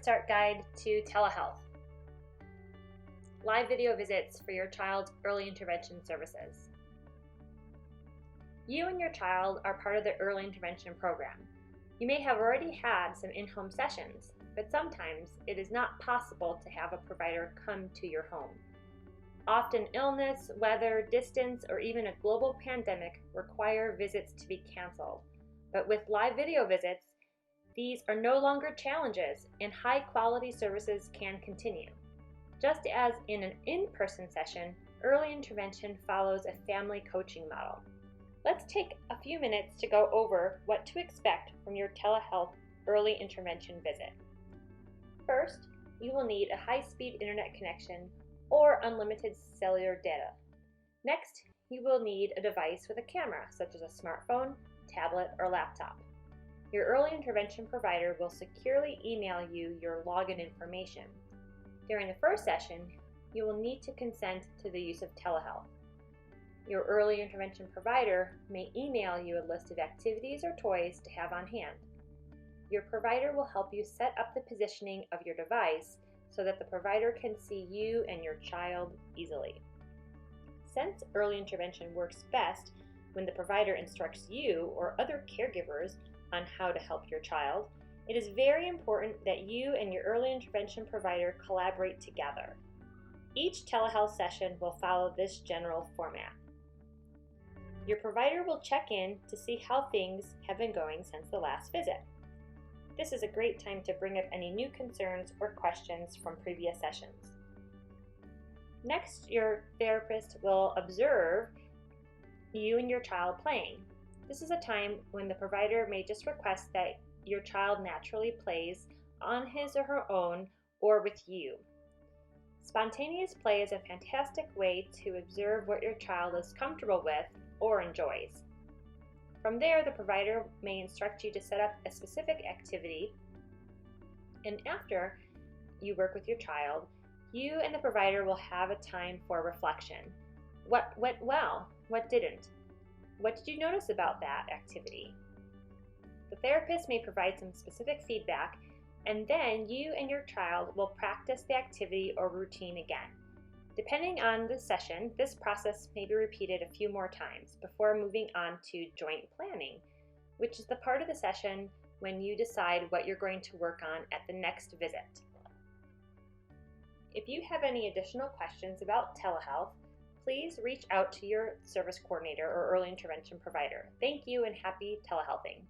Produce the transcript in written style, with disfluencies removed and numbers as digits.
QuickStart Guide to Telehealth. Live video visits for your child's early intervention services. You and your child are part of the early intervention program. You may have already had some in-home sessions, but sometimes it is not possible to have a provider come to your home. Often illness, weather, distance, or even a global pandemic require visits to be canceled. But with live video visits, these are no longer challenges and high-quality services can continue. Just as in an in-person session, early intervention follows a family coaching model. Let's take a few minutes to go over what to expect from your telehealth early intervention visit. First, you will need a high-speed internet connection or unlimited cellular data. Next, you will need a device with a camera, such as a smartphone, tablet, or laptop. Your early intervention provider will securely email you your login information. During the first session, you will need to consent to the use of telehealth. Your early intervention provider may email you a list of activities or toys to have on hand. Your provider will help you set up the positioning of your device so that the provider can see you and your child easily. Since early intervention works best when the provider instructs you or other caregivers on how to help your child, it is very important that you and your early intervention provider collaborate together. Each telehealth session will follow this general format. Your provider will check in to see how things have been going since the last visit. This is a great time to bring up any new concerns or questions from previous sessions. Next, your therapist will observe you and your child playing. This is a time when the provider may just request that your child naturally plays on his or her own or with you. Spontaneous play is a fantastic way to observe what your child is comfortable with or enjoys. From there, the provider may instruct you to set up a specific activity, and after you work with your child, you and the provider will have a time for reflection. What went well? What didn't? What did you notice about that activity? The therapist may provide some specific feedback, and then you and your child will practice the activity or routine again. Depending on the session, this process may be repeated a few more times before moving on to joint planning, which is the part of the session when you decide what you're going to work on at the next visit. If you have any additional questions about telehealth, please reach out to your service coordinator or early intervention provider. Thank you and happy telehealthing.